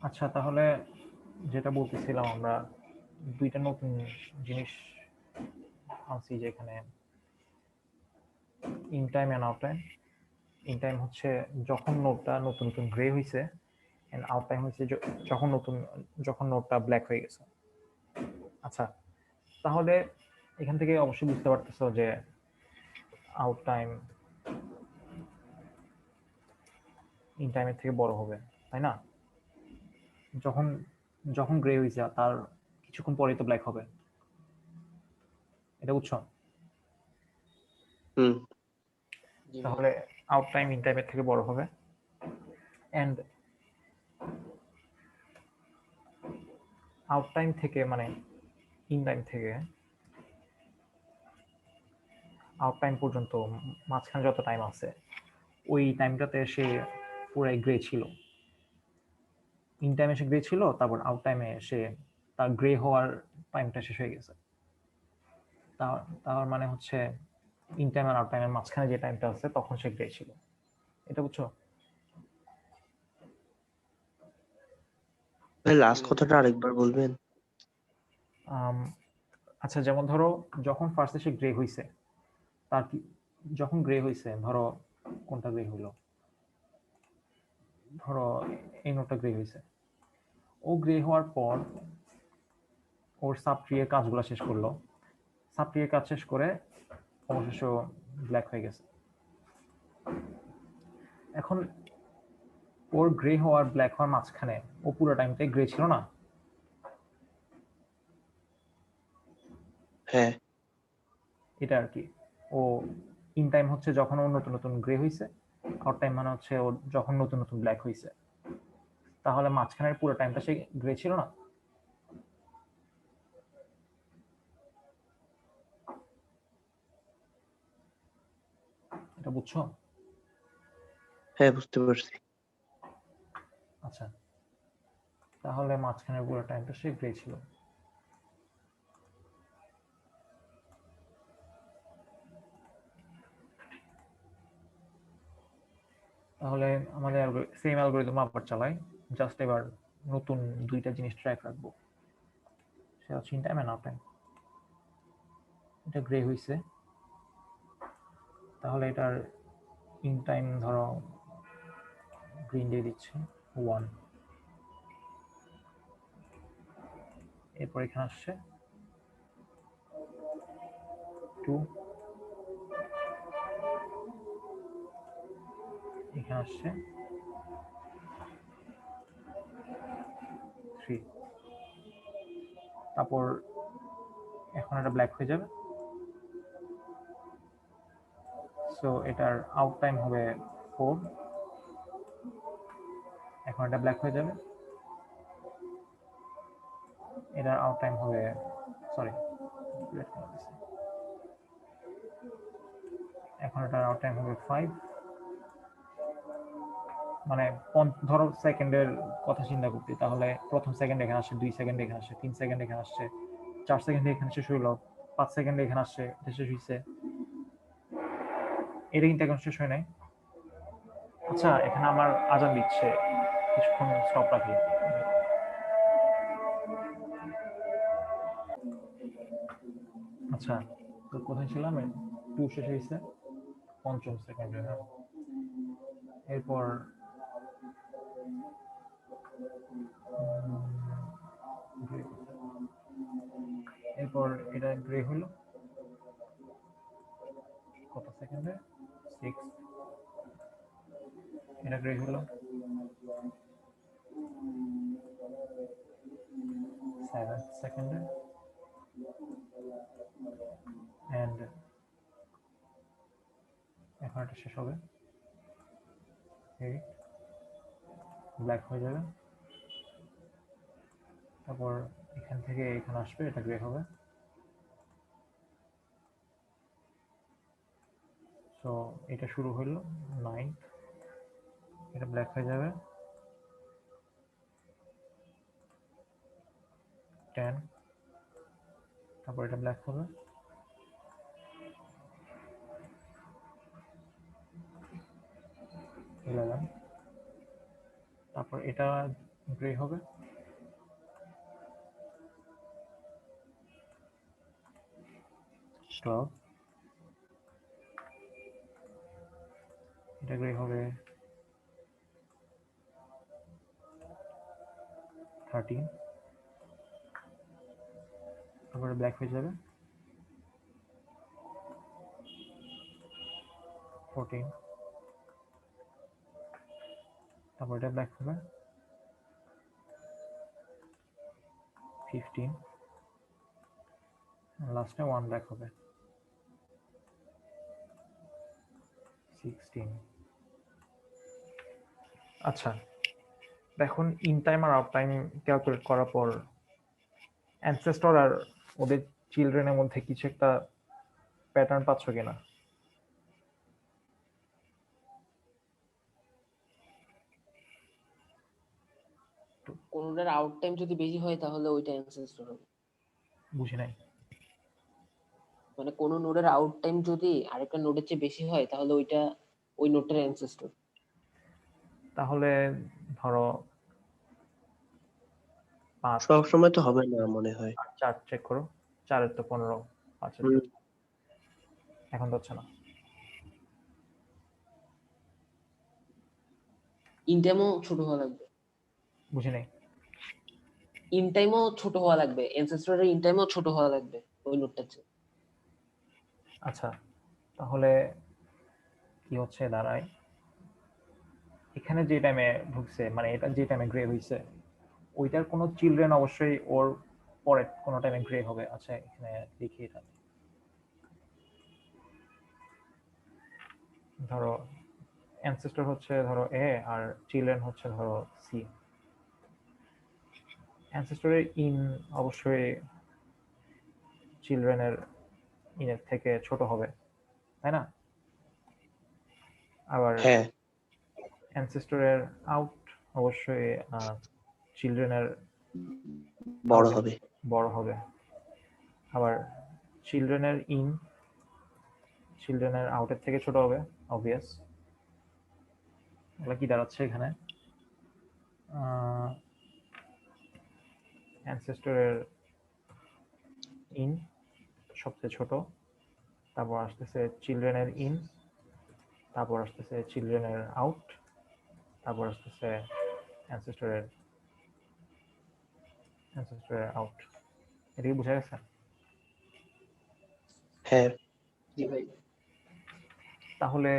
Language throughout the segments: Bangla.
আচ্ছা, তাহলে যেটা বলতেছিলাম আমরা দুইটা নতুন জিনিস আনছি, যেখানে in time and out time. In time হচ্ছে যখন নোটটা নতুন নতুন গ্রে হয়েছে, এন্ড আউট টাইম হচ্ছে যখন নোটটা ব্ল্যাক হয়ে গেছে। আচ্ছা, তাহলে এখান থেকে অবশ্যই বুঝতে পারতেছো যে আউট টাইম ইন টাইমের থেকে বড় হবে, তাই না? যখন যখন গ্রে হয়েছে তার কিছুক্ষণ পরেই তো ব্ল্যাক হবে, এটা বুঝছো? হুম। জি ভাই। তাহলে আউট টাইম ইন টাইমের থেকে বড় হবে, এন্ড আউট টাইম থেকে মানে ইন টাইম থেকে আউট টাইম পর্যন্ত মাঝখানে যত টাইম আছে ওই টাইমটাতে সে পুরাই গ্রে ছিল। ইন টাইমে সে গ্রে ছিল, তারপর আউট টাইমে সে তার গ্রে হওয়ার টাইমটা শেষ হয়ে গেছে। তার মানে হচ্ছে ইন টাইম আর আউট টাইমের মাঝখানে যে টাইমটা আছে তখন সে গ্রে ছিল, এটা বুঝছো? ভাই লাস্ট কথাটা আরেকবার বলবেন? আম, আচ্ছা, যেমন ধরো যখন ফার্স্টে সে গ্রে হইছে, তার কি যখন গ্রে হইছে, ধরো কোনটা গ্রে হইলো, ধরো এই নোটটা গ্রে হইছে। ও গ্রে হওয়ার পর ওর সাব ট্রি এর কাজগুলো শেষ করলো, সাব ট্রি এর কাজ শেষ করে অবশেষ ব্ল্যাক হয়ে গেছে। এখন ওর গ্রে হওয়ার ব্ল্যাক হওয়ার মাঝখানে ও পুরো টাইমটাই গ্রে ছিল না? হ্যাঁ। এটা আর কি। ও ইন টাইম হচ্ছে যখন ও নতুন নতুন গ্রে হইছে, আউট টাইম মানে হচ্ছে ও যখন নতুন নতুন ব্ল্যাক হইছে। তাহলে মাঝখানের পুরো টাইমটা সে গ্রে ছিল না? এটা বুঝছো? হ্যাঁ, বুঝতে পারছি। আচ্ছা, তাহলে মাঝখানের পুরো টাইমটা সে গ্রে ছিল। তাহলে আমাদের সেম অ্যালগরিদম আবার চালাই, জাস্ট এবার নতুন দুইটা জিনিস ট্র্যাক রাখবো, সেটা হচ্ছে in time and out time. এটা গ্রে হইছে, তাহলে এটার ইন টাইম ধরো গ্রিন দিয়ে দিচ্ছি 1, এরপর এখানে আসছে 2, এখানে আসছে 3, তারপর এখন এটা ব্ল্যাক হয়ে যাবে। সো এটার আউট টাইম হবে 4, এখন এটা ব্ল্যাক হয়ে যাবে। এটার আউট টাইম হবে, সরি, এখন এটার আউট টাইম হবে 5। মানে ধরো সেকেন্ডের কথা চিন্তা করতে, তাহলে প্রথম সেকেন্ড এখানে আসছে, 2 সেকেন্ড এখানে আসছে, 3 সেকেন্ড এখানে আসছে, 4 সেকেন্ডে এখানে শেষ হইলো, 5 সেকেন্ডে এখানে আসছে, এটা শেষ হইছে। এটা কিন্তু এখন শেষ হয় নাই। আচ্ছা, এখানে আমার আজান দিচ্ছে, কিছুক্ষণ স্টপ রাখি। আচ্ছা, তো কোথায় ছিলাম? 2 শেষ হয়েছে পঞ্চম সেকেন্ডে, হ্যাঁ। এরপর এরপর এটা গ্রে হলো কত সেকেন্ডে? 6, এটা গ্রে হলো 7 সেকেন্ডে, এন্ড এখন এটা শেষ হবে 8, ব্ল্যাক হয়ে যাবে। তারপর এখান থেকে এখানে আসবে, এটা গ্রে হবে। সো এটা শুরু হলো 9, এটা ব্ল্যাক হয়ে যাবে 10, তারপর এটা ব্ল্যাক হবে 11, তারপর এটা গ্রে হবে। স্টপ। এটা গ্রে হবে 13, তারপরে ব্ল্যাক হয়ে যাবে 14, তারপর এটা ব্ল্যাক হবে 15, লাস্টে 1 ব্ল্যাক হবে 16। আচ্ছা, এখন ইন টাইম আর আউট টাইম ক্যালকুলেট করার পর অ্যানসেস্টর আর ওদের চিলড্রেনের মধ্যে কিছু একটা প্যাটার্ন পাচ্ছ কিনা? কোনটার আউট টাইম যদি বেশি হয় তাহলে ওইটা অ্যানসেস্টর হবে। বুঝি নাই। মানে কোন নোডের আউট টাইম যদি আরেকটা নোডের চেয়ে বেশি হয় তাহলে ওইটা ওই নোডটার অ্যানসেস্টর। তাহলে ধরো 5 সব সময় তো হবে না মনে হয়। আর 4 চেক করো, 4 তো 15, 5 তো এখন তো হচ্ছে না। ইন টাইমও ছোট হওয়া লাগবে। বুঝি নাই। ইন টাইমও ছোট হওয়া লাগবে, অ্যানসেস্টরের ইন টাইমও ছোট হওয়া লাগবে ওই নোডটার চেয়ে। আচ্ছা, তাহলে কি হচ্ছে দাঁড়ায়, এখানে যে টাইমে ঢুকছে মানে এটা যে টাইমে গ্রে হইছে ওইটার কোনো চিলড্রেন অবশ্যই ওর পরে কোনো টাইমে গ্রে হবে। আচ্ছা, এখানে লিখি এটা। ধরো অ্যানসেস্টর হচ্ছে ধরো এ আর চিলড্রেন হচ্ছে ধরো সি। অ্যানসেস্টরের ইন অবশ্যই চিলড্রেনের ইনের থেকে ছোট হবে, তাই না? আবার হ্যাঁ, অ্যানসেস্টরের আউট অবশ্যই চিলড্রেনের বড় হবে। বড় হবে। আবার চিলড্রেনের ইন চিলড্রেনের আউটের থেকে ছোট হবে, অবভিয়াস। এগুলো কি দাঁড়াচ্ছে এখানে? অ্যানসেস্টরের ইন সবচেয়ে ছোট, তারপর আসতেছে চিলড্রেনের ইন, তারপর আসতেছে চিলড্রেনের আউট, তারপর আসতেছে অ্যানসেস্টরের আউট। এটা কি বোঝা গেছে? হ্যাঁ, জি ভাই। তাহলে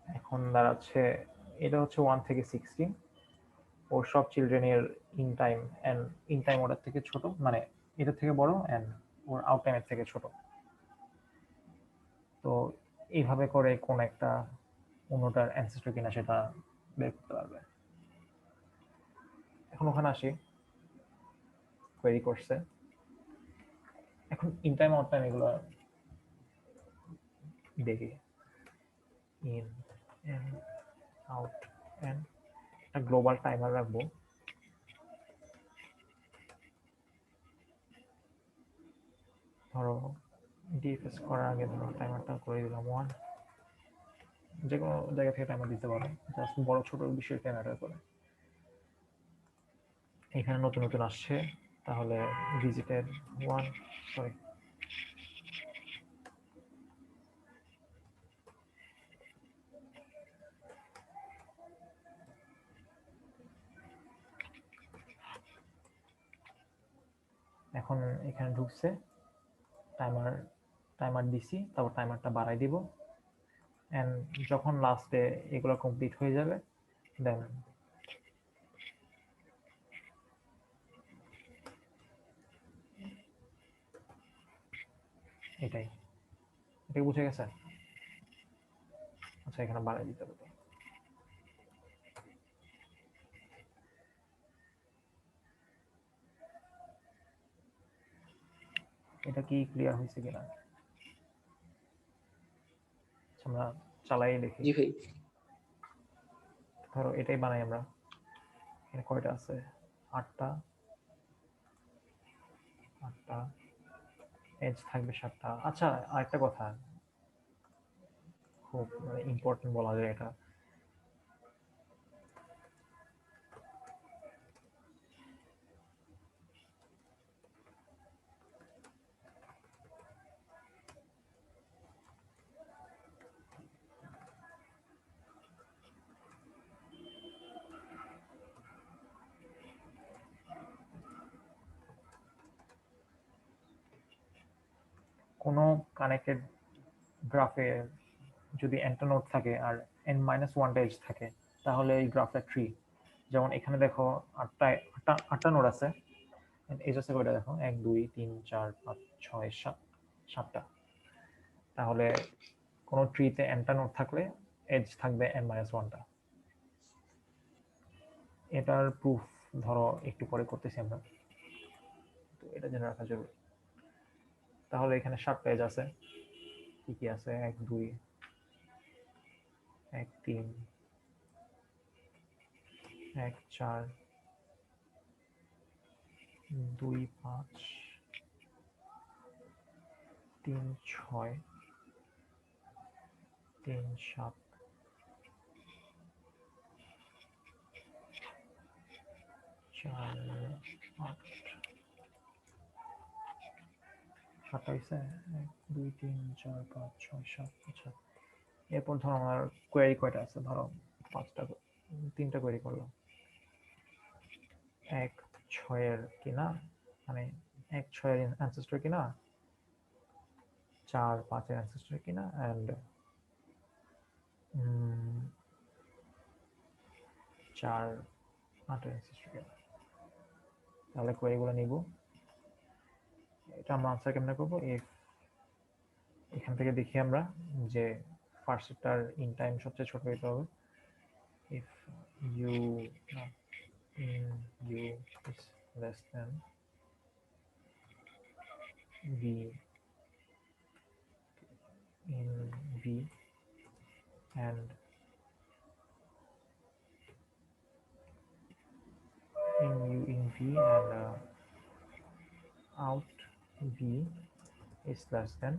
এখন দাঁড়াচ্ছে এটা হচ্ছে 1 থেকে 16, ওর সব চিলড্রেনের ইন টাইম ওটার থেকে ছোট, মানে এটা থেকে বড়, এন্ড ওর আউট টাইমের থেকে ছোট। তো এইভাবে করে কোন একটা অন্যটার অ্যানসেস্টর কিনা সেটা বের করতে পারবে। এখন ওখানে আসি, কোয়েরি করছে। এখন ইন টাইম আউট টাইম এগুলো দেখি। ইন এন্ড আউট এন্ড একটা গ্লোবাল টাইমার রাখবো। ধরো ডিএফএস করার আগে ধরো টাইমারটা করে দিলাম 1। যে কোনো জায়গা থেকে টাইমার দিতে পারো, জাস্ট বড় ছোট বিষয়টা ম্যাটার করে। এখানে নতুন নতুন আসছে, তাহলে ভিজিটের 1, সরি এখন এখানে ঢুকছে, টাইমার টাইমার দিছি, তারপর টাইমারটা বাড়াই দিব, এন্ড যখন লাস্টে এগুলো কমপ্লিট হয়ে যাবে দেন এটাই বুঝে গেছে। আচ্ছা, এখানে বাড়াই দিতে হবে। এটা কি ক্লিয়ার হয়েছে কিনা আমরা চালাই দেখি। জি ভাই। ধরো এটাই বানাই আমরা। এখানে কয়টা আছে? 8টা, 8টা এজ থাকবে 7টা। আচ্ছা, আরেকটা কথা খুব ইম্পর্টেন্ট বলা যায় এটা। কোনো কানেক্টেড গ্রাফে যদি nটা নোড থাকে আর n-1টা এজ থাকে তাহলে এই গ্রাফটা ট্রি। যেমন এখানে দেখো আটটা নোড আছে, এজ আছে কয়টা দেখো, 1 2 3 4 5 6 7 7টা। তাহলে কোনো ট্রিতে nটা নোড থাকলে এজ থাকবে n-1টা। এটার প্রুফ ধরো একটু পরে করতেছি আমরা, তো এটা জেনে রাখা জরুরি। তাহলে এখানে 7টা এজ আছে, কি কি আছে, 1 2 1 3 1 4 2 5 3 6 3 7 4 8 7 1 2 3 4 5 6 7। আচ্ছা, এরপর ধরো আমার কোয়েরি কয়টা আছে, ধরো 3টা কোয়েরি করলাম। 1 6 এর কিনা, মানে 1 6 এর অ্যানসেস্টর কিনা, 4 5 এর অ্যানসেস্টর কিনা, এন্ড 4 8 এর অ্যানসেস্টর কিনা। তাহলে কোয়েরিগুলো নিব। এটা আমরা আনসার কেমনে করবো? এখান থেকে দেখি আমরা যে ফার্স্টটার ইন টাইম সবচেয়ে ছোট হইতে হবে। if u in u is less than v in v and in u in v and out v is less than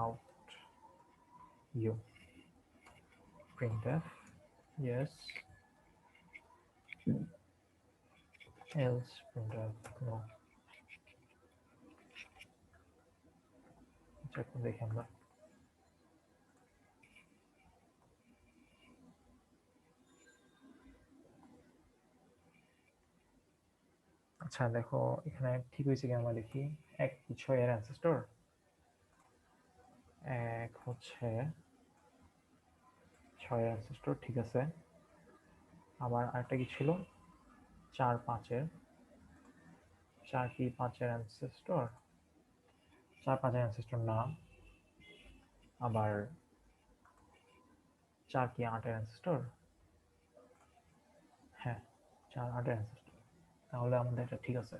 out u. Printf yes, else printf no. check দেখি আমরা। আচ্ছা দেখো এখানে ঠিক হয়েছে কি, আমরা দেখি 1 6 এর অ্যানসেস্টর, 1 হচ্ছে 6 এর অ্যানসেস্টর, ঠিক আছে। আবার আরেকটা কি ছিল, 4 5 এর, 4 কি 5 এর অ্যানসেস্টর? 4 5 এর অ্যানসেস্টর না। আবার 4 কি 8 এর অ্যানসেস্টর? হ্যাঁ, 4 8 এর অ্যানসেস্টর। তাহলে আমাদের এটা ঠিক আছে।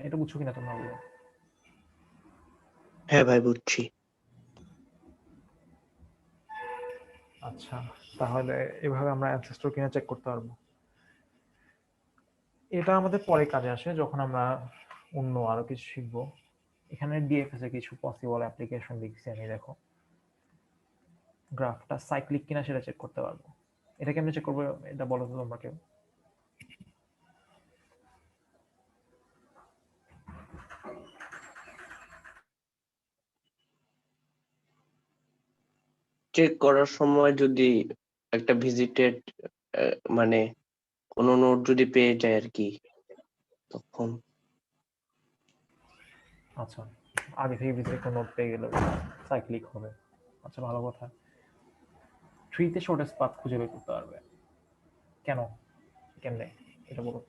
এটা বুঝছো কিনা তোমরা বলো? হ্যাঁ ভাই বুঝছি। আচ্ছা, তাহলে এভাবে আমরা অ্যানসেস্টর কিনা চেক করতে পারবো। এটা আমাদের পরে কাজে আসে যখন আমরা অন্য আরো কিছু শিখবো। এখানে ডিএফএস এর কিছু পসিবল অ্যাপ্লিকেশন লিখছি আমি, দেখো গ্রাফটা সাইক্লিক কিনা সেটা চেক করতে পারবো। এটা কেমনে চেক করবো এটা বলো তো তোমরা কেউ? চেক করার সময় যদি একটা ভিজিটেড মানে কোনো নোট যদি পেয়ে যায় আর কি, তখন আচ্ছা, আগে থেকে ভিতরে কোনো নোট পেয়ে গেলে সাইক্লিক হবে। আচ্ছা, ভালো কথা। ট্রিতে শর্টেস্ট পাথ খুঁজে বের করতে পারবে কেন, কেমনে এটা বলো।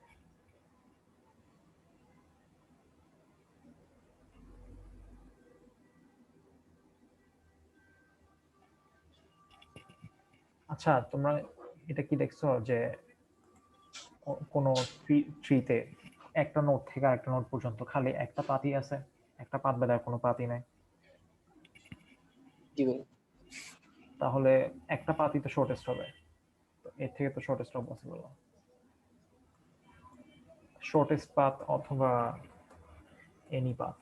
আচ্ছা, তোমরা এটা কি দেখছো যে কোনো ট্রিতে একটা নোট থেকে আরেকটা নোট পর্যন্ত খালি একটা পাতই আছে, একটা পাত বাদে আর কোনো পাতই নাই? জি ভাই। তাহলে একটা পাতই তো শর্টেস্ট হবে, তো এর থেকে তো শর্টেস্ট হওয়া পসিবল না। শর্টেস্ট পাথ অথবা এনি পাথ,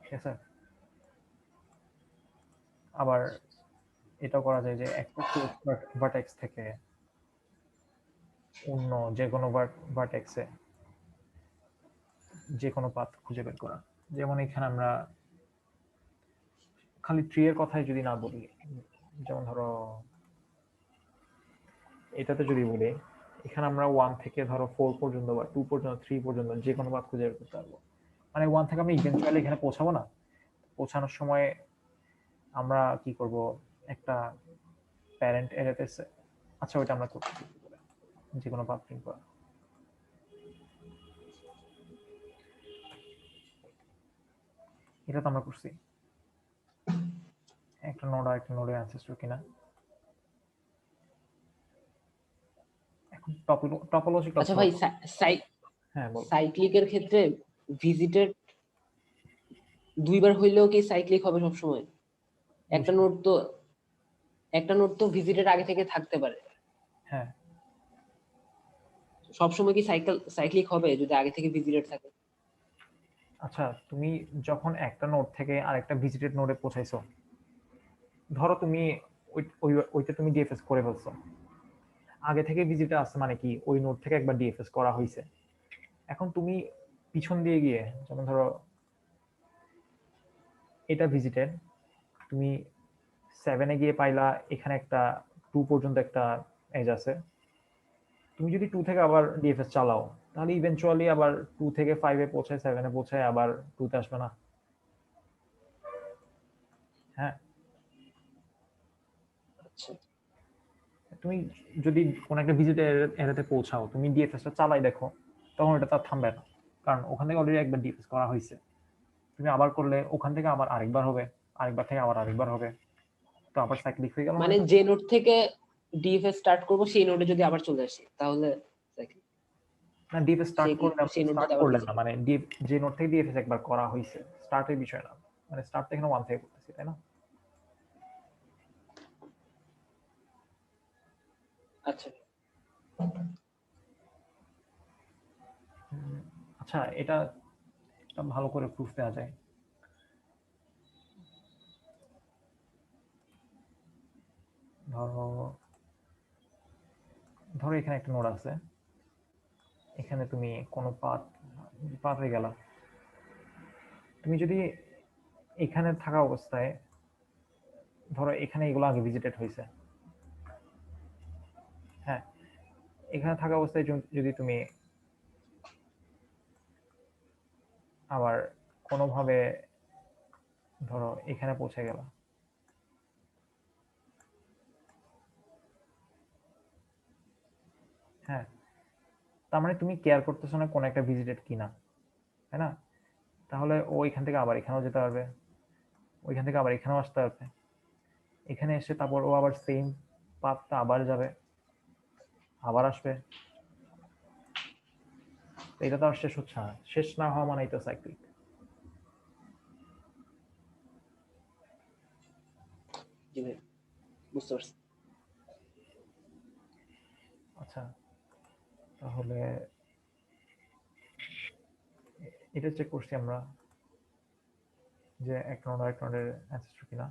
ঠিক আছে। আবার এটা করা যায় যে একটা ভার্টেক্স থেকে অন্য যে কোনো ভার্টেক্সে যে কোনো পাথ খুঁজে বের করা। যেমন এখানে আমরা খালি ট্রি এর কথাই যদি না বলি, যেমন ধরো এটাতে যদি বলি এখানে আমরা 1 থেকে ধরো 4 পর্যন্ত বা 2 পর্যন্ত 3 পর্যন্ত যে কোনো পাথ খুঁজে বের করতে পারবো। মানে 1 থেকে আমরা ইভেন্চুয়ালি এখানে পৌঁছাবো না, পৌঁছানোর সময় আমরা কি করব, একটা প্যারেন্ট এরেতে, আচ্ছা ওইটা আমরা করতেছি যে কোনো পাথ প্রিন্ট করা। এটা তো আমরা করছি, একটা নোড আর একটা নোডের অ্যানসেস্টর কিনা। এখন টপোলজি আচ্ছা ভাই, হ্যাঁ বল। সাইক্লিকের ক্ষেত্রে ভিজিটেড দুইবার হইলেও কি সাইক্লিক হবে সবসময়? একটা নোড তো ভিজিটের আগে থেকে থাকতে পারে, হ্যাঁ সবসময় কি সাইক্লিক হবে যদি আগে থেকে ভিজিটেড থাকে? আচ্ছা, তুমি যখন একটা নোড থেকে আরেকটা ভিজিটেড নোডে পৌঁছাইছো, ধরো তুমি ওইটা তুমি ডিএফএস করে ফেলছো, আগে থেকে ভিজিটে আসছে মানে কি ওই নোড থেকে একবার ডিএফএস করা হয়েছে। এখন তুমি পিছন দিয়ে গিয়ে, যেমন ধরো এটা ভিজিটেড, তুমি 7-এ গিয়ে পাইলা এখানে একটা 2 পর্যন্ত একটা এজ আছে, তুমি যদি 2 থেকে আবার ডিএফএস চালাও তাহলে ইভেনচুয়ালি আবার 2 থেকে 5-এ পৌঁছায় 7-এ পৌঁছায় আবার 2-তে আসবে না? হ্যাঁ, আচ্ছা, তুমি যদি কোন একটা ভিজিট এরিয়াতে পৌঁছাও, তুমি ডিএফএসটা চালাই দেখো, তখন এটা তার থামবে না, কারণ ওখান থেকে অলরেডি একবার ডিএফএস করা হয়েছে। তুমি আবার করলে ওখান থেকে আবার আরেকবার হবে, আরেকবার থেকে আবার আরেকবার হবে, তো আবার সাইক্লিক হয়ে গেল না মানে এটা? যে নোড থেকে ডিএফএস স্টার্ট করব সেই নোডে যদি আবার চলে আসি তাহলে cyclic। না, ডিএফএস সে কি সেই নোড স্টার্ট যদি আবার করলেন visit না, মানে যে নোট থেকে ডিএফএস একবার করা হয়েছে, স্টার্টের বিষয় না, মানে স্টার্ট থেকে 1 থেকে করতেছি, তাই না? আচ্ছা, আচ্ছা, এটা ভালো করে প্রুফ দেওয়া যায়। ধরো ধরো এখানে একটা নোড আছে, এখানে তুমি কোনো পাথে গেলা, তুমি যদি এখানে থাকা অবস্থায়, ধরো এখানে এগুলো আগে ভিজিটেড হয়েছে, হ্যাঁ, এখানে থাকা অবস্থায় যদি তুমি আবার কোনোভাবে ধরো এখানে পৌঁছে গেল, হ্যাঁ, তার মানে তুমি কেয়ার করতেছো না কোন একটা ভিজিটেড কিনা, তাই না? তাহলে ও এখান থেকে আবার এখানেও যেতে পারবে, ওইখান থেকে আবার এখানেও আসতে পারবে, এখানে এসে তারপর ও আবার সেম পাথটা আবার যাবে, আবার আসবে, তো এটা তো আর শেষ হচ্ছে না, শেষ না হওয়া মানেই তো সাইক্লিক। জি ভাই, বুঝতে পারছি। আচ্ছা, তাহলে এটা চেক করছি আমরা যে এক নোডের অ্যানসেস্টর কিনা।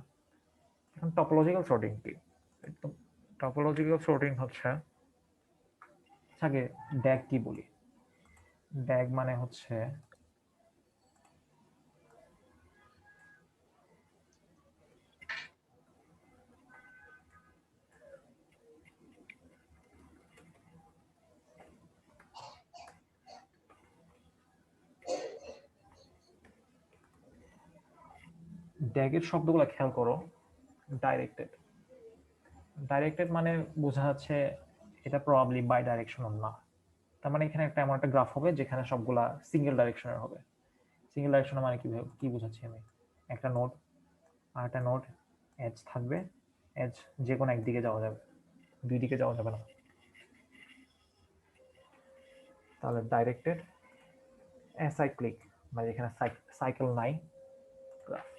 এখন টপোলজিক্যাল সর্টিং কি? একদম টপোলজিক্যাল সর্টিং হচ্ছে, আগে ড্যাগ কি বলি? ড্যাগ মানে হচ্ছে ড্যাগের শব্দগুলো খেয়াল করো। ডাইরেক্টেড, ডাইরেক্টেড মানে বোঝা যাচ্ছে এটা প্রবাবলি বাই ডাইরেকশনাল না। তার মানে এখানে এমন একটা গ্রাফ হবে যেখানে সবগুলা সিঙ্গেল ডাইরেকশনের হবে। সিঙ্গেল ডাইরেকশনাল মানে কি বোঝাচ্ছি আমি? একটা নোড আর একটা নোড, এজ থাকবে, এজ যে কোনো একদিকে যাওয়া যাবে, দুই দিকে যাওয়া যাবে না। তাহলে ডাইরেক্টেড অ্যাসাইক্লিক মানে যেখানে সাইকেল নাই গ্রাফ।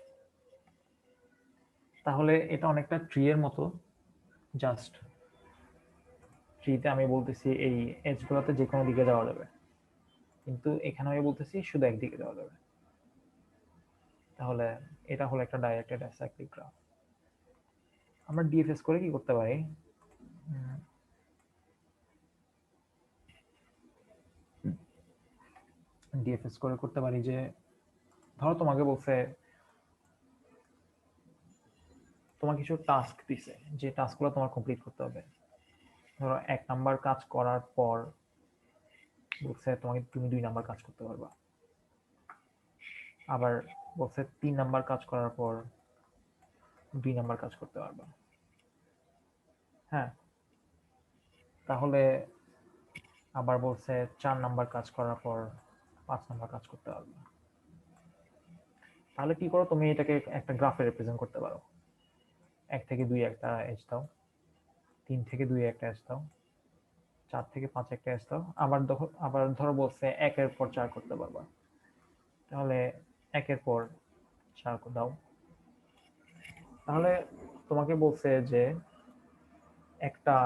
তাহলে এটা অনেকটা ট্রি এর মতো, জাস্ট ট্রিতে আমি বলতেছি এই এজগুলোতে যে কোনো দিকে যাওয়া যাবে, কিন্তু এখানে আমি বলতেছি শুধু একদিকে যাওয়া যাবে। তাহলে এটা হলো একটা ডাইরেক্টেড অ্যাসাইক্লিক গ্রাফ। আমরা ডিএফএস করে কি করতে পারি? ডিএফএস করে করতে পারি যে, ধরো তোমাকে বলছে, তোমার কিছু টাস্ক দিছে, যে টাস্কগুলো তোমার কমপ্লিট করতে হবে। ধরো 1 নাম্বার কাজ করার পর বলছে তুমি 2 নাম্বার কাজ করতে পারবা, আবার বলছে 3 নাম্বার কাজ করার পর 2 নাম্বার কাজ করতে পারবা। হ্যাঁ, তাহলে আবার বলছে 4 নাম্বার কাজ করার পর 5 নাম্বার কাজ করতে পারবা। তাহলে কি করো, তুমি এটাকে একটা গ্রাফে রিপ্রেজেন্ট করতে পারো। 1 থেকে 2 একটা এজ দাও, 3 থেকে 2 একটা এজ দাও, 4 থেকে 5 একটা এজ দাও, আবার ধরো বলছে 1 এর পর 4 করতে পারবা, তাহলে 1 এর পর 4 দাও। তাহলে তোমাকে বলছে যে একটা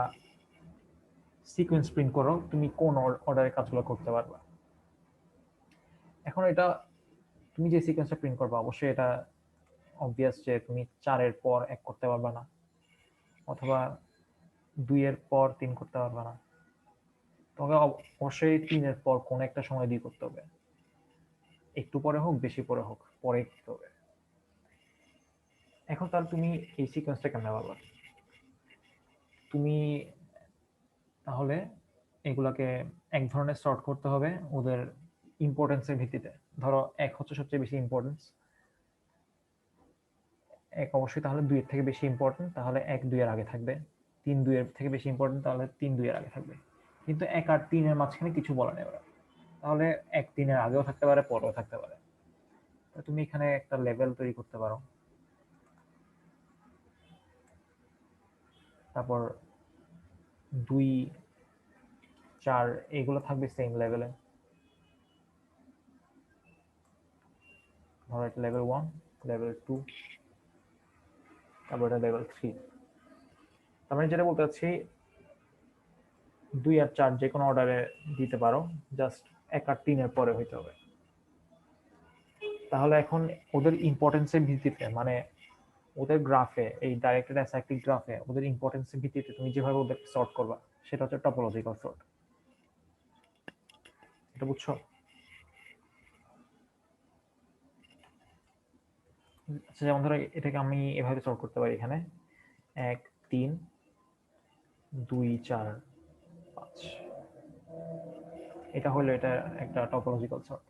সিকোয়েন্স প্রিন্ট করো, তুমি কোন অর্ডারে কাজগুলো করতে পারবা। এখন এটা তুমি যে সিকোয়েন্সটা প্রিন্ট করবা, অবশ্যই এটা অবভিয়াস যে তুমি 4 এর পর 1 করতে পারবা না, অথবা 2 এর পর 3 করতে পারবা না, তোমাকে অবশ্যই 3 এর পর কোন একটা সময় দিয়ে করতে হবে। একটু পরে হোক, বেশি পরে হোক, পরে করতে হবে। এখন তাহলে তুমি এই সিকোয়েন্সটা কেমনে পাবা? তুমি তাহলে এগুলাকে এক ধরনের সর্ট করতে হবে ওদের ইম্পর্টেন্সের ভিত্তিতে। ধরো 1 হচ্ছে সবচেয়ে বেশি ইম্পর্টেন্স, 1 অবশ্যই তাহলে 2 এর থেকে বেশি ইম্পর্টেন্ট, তাহলে 1 2 এর আগে থাকবে। 3 2 এর থেকে বেশি ইম্পর্টেন্ট, তাহলে 3 2 এর আগে থাকবে। কিন্তু 1 আর 3 এর মাঝখানে কিছু বলা নেই ওরা, তাহলে 1 3 এর আগেও থাকতে পারে, পরেও থাকতে পারে। তো তুমি এখানে একটা লেভেল তৈরি করতে পারো, তারপর 2 4 এগুলো থাকবে সেম লেভেলে। ধরো এটা লেভেল 1, লেভেল 2, তারপর এটা লেভেল 3। তার মানে যেটা বলতে চাচ্ছি, 2 আর 4 যে কোনো অর্ডারে দিতে পারো, জাস্ট 1 আর 3 এর পরে হইতে হবে। তাহলে এখন ওদের ইম্পর্টেন্সের ভিত্তিতে, মানে ওদের গ্রাফে, এই ডাইরেক্টেড অ্যাসাইক্লিক গ্রাফে ওদের ইম্পর্টেন্সের ভিত্তিতে তুমি যেভাবে ওদের সর্ট করবা, সেটা হচ্ছে টপোলজিক্যাল সর্ট। এটা বুঝছো? আচ্ছা, যেমন ধরো এটাকে আমি এভাবে সর্ট করতে পারি, এখানে 1 3 2 4 5, এটা হলো এটা একটা টপোলজিক্যাল সর্ট।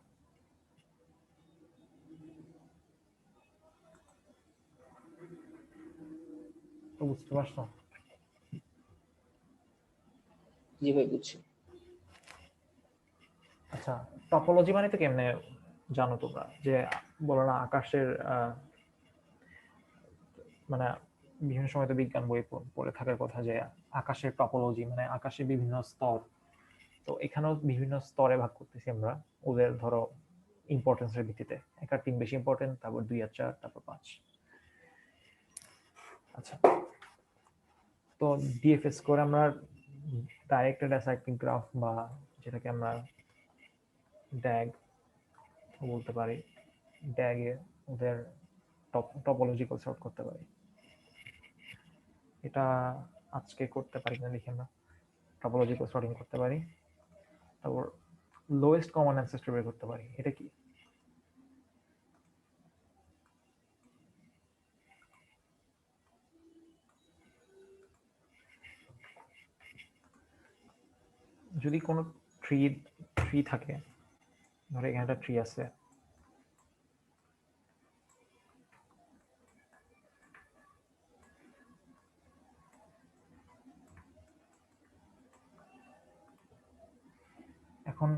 তো বুঝতে পারছো? জি ভাই, বুঝছি। আচ্ছা, টপোলজি মানে তো কেমনে জানো তোমরা? যে বলো না আকাশের মানে বিভিন্ন সময় তো বিজ্ঞান বই পড়ে থাকার কথা যে আকাশের টপোলজি মানে আকাশের বিভিন্ন স্তর। তো এখানেও বিভিন্ন স্তরে ভাগ করতেছি আমরা ওদের ধরো ইম্পর্টেন্সের ভিত্তিতে। 1 আর 3 বেশি ইম্পর্টেন্ট, তারপর 2 আর 4, তারপর 5। আচ্ছা, তো ডিএফএস করে আমরা ডাইরেক্টেড অ্যাসাইক্লিক গ্রাফ বা যেটাকে আমরা ড্যাগ বলতে পারি, ড্যাগে ওদের টপোলজিক্যাল সর্ট করতে পারি। এটা আজকে করতে পারি না, লিখে আমরা টপোলজিক্যাল সর্টিং করতে পারি। তারপর লোয়েস্ট কমন অ্যানসেস্টর বের করতে পারি। এটা কি? যদি কোনো ট্রি থাকে, ধরো এখানে একটা ট্রি আছে, এখন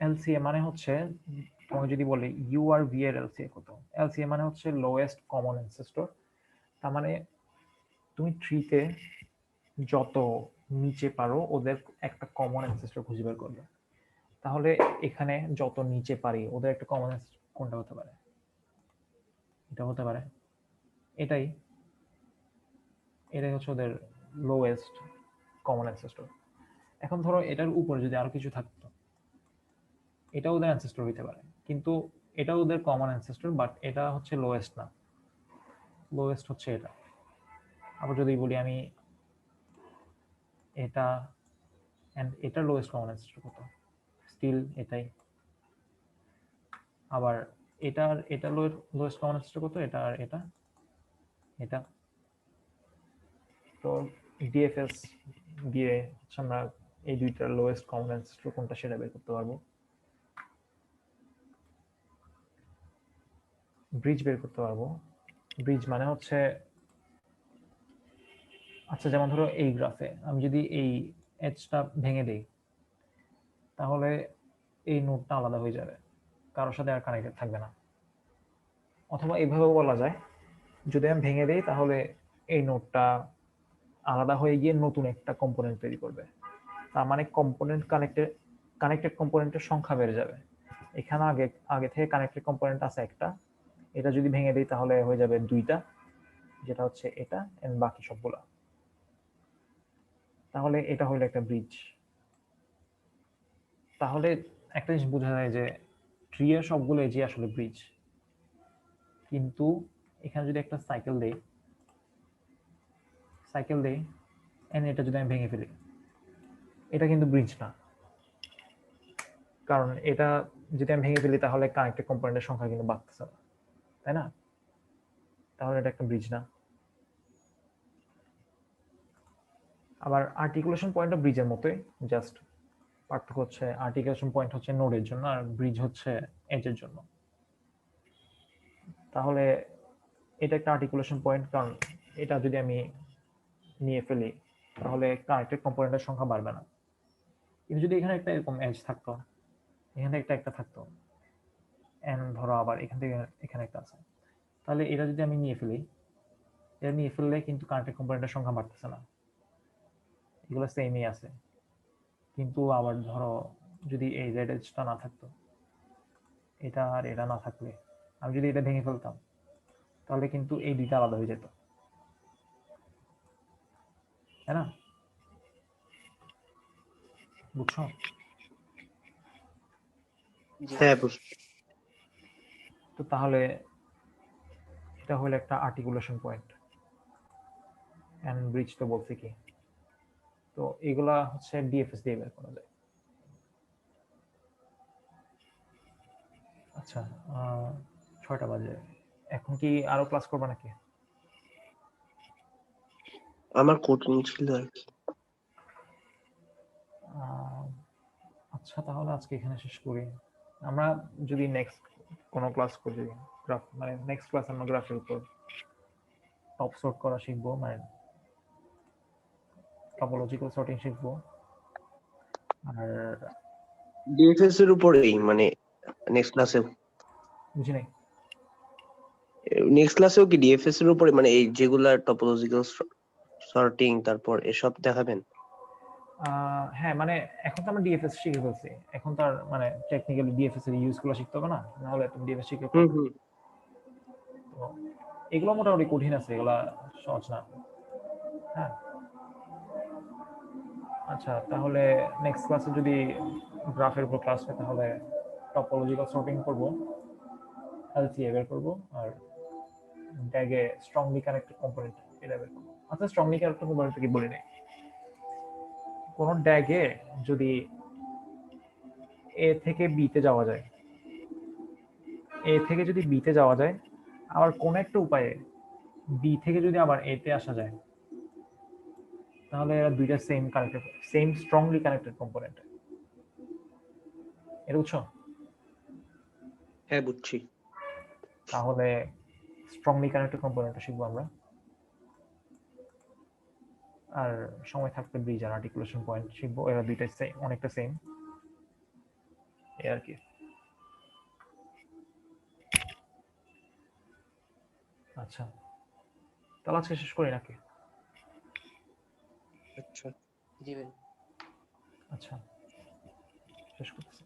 এলসিএ মানে হচ্ছে, তোমাকে যদি বলি ইউ আর ভি এর এলসিএ কত, এলসিএ মানে হচ্ছে লোয়েস্ট কমন অ্যানসেস্টর। তার মানে তুমি ট্রিতে যত নিচে পারো ওদের একটা কমন অ্যানসেস্টর খুঁজে বের করবে। তাহলে এখানে যত নিচে পারি ওদের একটা কমন অ্যানসেস্টর কোনটা হতে পারে? এটা হতে পারে, এটাই এটাই হচ্ছে ওদের লোয়েস্ট কমন অ্যানসেস্টর। এখন ধরো এটার উপরে যদি আরো কিছু থাকতো, এটা ওদের অ্যানসেস্টর হইতে পারে, কিন্তু এটা ওদের কমন অ্যানসেস্টর, বাট এটা হচ্ছে লোয়েস্ট না, লোয়েস্ট হচ্ছে এটা। আবার যদি বলি আমি এটা এন্ড এটার লোয়েস্ট কমন অ্যানসেস্টর কত, স্টিল এটাই। আবার এটা লোয়েস্ট কমন অ্যানসেস্টর কত, এটা আর এটা। তো ডিএফএস দিয়ে হচ্ছে আমরা এই দুইটার লোয়েস্ট কমন অ্যানসেস্টর কোনটা সেটা বের করতে পারবো। ব্রিজ বের করতে পারবো। ব্রিজ মানে হচ্ছে, আচ্ছা যেমন ধরো এই গ্রাফে আমি যদি এই এজটা ভেঙে দেই তাহলে এই নোডটা আলাদা হয়ে যাবে, কারোর সাথে আর কানেক্টেড থাকবে না। অথবা এইভাবেও বলা যায়, যদি আমি ভেঙে দেই তাহলে এই নোডটা আলাদা হয়ে গিয়ে নতুন একটা কম্পোনেন্ট তৈরি করবে। তার মানে কম্পোনেন্ট কানেক্টেড কম্পোনেন্টের সংখ্যা বেড়ে যাবে। এখানে আগে আগে থেকে কানেক্টেড কম্পোনেন্ট আছে একটা, এটা যদি ভেঙে দিই তাহলে হয়ে যাবে দুইটা, যেটা হচ্ছে এটা এন্ড বাকি সবগুলা। তাহলে এটা হলো একটা ব্রিজ। তাহলে একটা জিনিস বোঝা যায় যে ট্রি এর সবগুলো এজই আসলে ব্রিজ, কিন্তু এখানে যদি একটা সাইকেল দেই এন্ড এটা যদি আমি ভেঙে ফেলি, এটা কিন্তু ব্রিজ না, কারণ এটা যদি আমি ভেঙে ফেলি তাহলে কানেক্টেড কম্পোনেন্টের সংখ্যা কিন্তু বাড়তেছে না, তাই না? তাহলে এটা একটা ব্রিজ না। আবার আর্টিকুলেশন পয়েন্টও ব্রিজের মতোই, জাস্ট পার্থক্য হচ্ছে আর্টিকুলেশন পয়েন্ট হচ্ছে নোডের জন্য আর ব্রিজ হচ্ছে এজের জন্য। তাহলে এটা একটা আর্টিকুলেশন পয়েন্ট, কারণ এটা যদি আমি নিয়ে ফেলি তাহলে কানেক্টেড কম্পোনেন্টের সংখ্যা বাড়বে না। কিন্তু যদি এখানে একটা এরকম এজ থাকতো, এখানে একটা থাকতো, এন্ড ধরো আবার এখান থেকে এখানে একটা আছে, তাহলে এটা যদি আমি নিয়ে ফেলি, এটা নিয়ে ফেললে কিন্তু কানেক্টেড কম্পোনেন্টের সংখ্যা বাড়তেছে না, এগুলো সেমই আছে। কিন্তু আবার ধরো যদি এই রেড এজটা না থাকতো, এটা আর এটা না থাকলে, আমি যদি এটা ভেঙে ফেলতাম তাহলে কিন্তু এই দুইটা আলাদা হয়ে যেত, তাই না? বুঝছো? হ্যাঁ বুঝছি। তো তাহলে এটা হলো একটা আর্টিকুলেশন পয়েন্ট, এন্ড ব্রিজ তো বলছি কি, তো এগুলা হচ্ছে ডিএফএস দিয়ে বের করা যায়। আচ্ছা, 6টা বাজে, এখন কি আরো ক্লাস করবে নাকি? আমার কোচিং ছিল আর কি। আচ্ছা তাহলে আজকে এখানে শেষ করি। আমরা যদি নেক্সট কোনো ক্লাস করি, গ্রাফ মানে নেক্সট ক্লাস আমরা গ্রাফের উপর টপ সর্ট করা শিখবো, মানে টপোলজিক্যাল সর্টিং শিখবো। আর ডিএফএস এর উপরেই মানে নেক্সট ক্লাসে বুঝি নাই, নেক্সট ক্লাসেও কি ডিএফএস এর উপরে মানে এই যেগুলা টপোলজিক্যাল সর্টিং তারপর এসব দেখাবেন? হ্যাঁ মানে এখন তো আমরা ডিএফএস শিখে ফেলছি, এখন তো আর মানে টেকনিক্যালি ডিএফএস এর ইউজ গুলো শিখতে হবে না, নাহলে তুমি ডিএফএস শিখে হুম হুম। তো এগুলো মোটামুটি কঠিন আছে, এগুলা সহজ না। হ্যাঁ, আচ্ছা তাহলে নেক্সট ক্লাসে যদি গ্রাফের উপর ক্লাস হয় তাহলে টপোলজিক্যাল সর্টিং করবো, এলসিএ বের করবো, আর ড্যাগে স্ট্রংলি কানেক্টেড কম্পোনেন্ট এটা বের করবো। আচ্ছা স্ট্রংলি কানেক্টেড কম্পোনেন্ট কি বলি নাই, কোন ড্যাগে যদি এ থেকে বিতে যাওয়া যায়, এ থেকে যদি বিতে যাওয়া যায়, আবার কোন একটা উপায়ে বি থেকে যদি আবার এ তে আসা যায়, তাহলে এরা দুইটা same connected, same strongly connected component. এটা বুঝছো? হ্যাঁ বুঝছি। তাহলে স্ট্রংলি কানেক্টেড কম্পোনেন্ট শিখবো আমরা। আর সময় থাকতে ব্রিজ আর আর্টিকুলেশন পয়েন্ট শিখবো, এরা দুইটা অনেকটা সেম, এই আর কি। আচ্ছা তাহলে আজকে শেষ করি নাকি? আচ্ছা। জি ভাই। আচ্ছা শেষ করতেছি।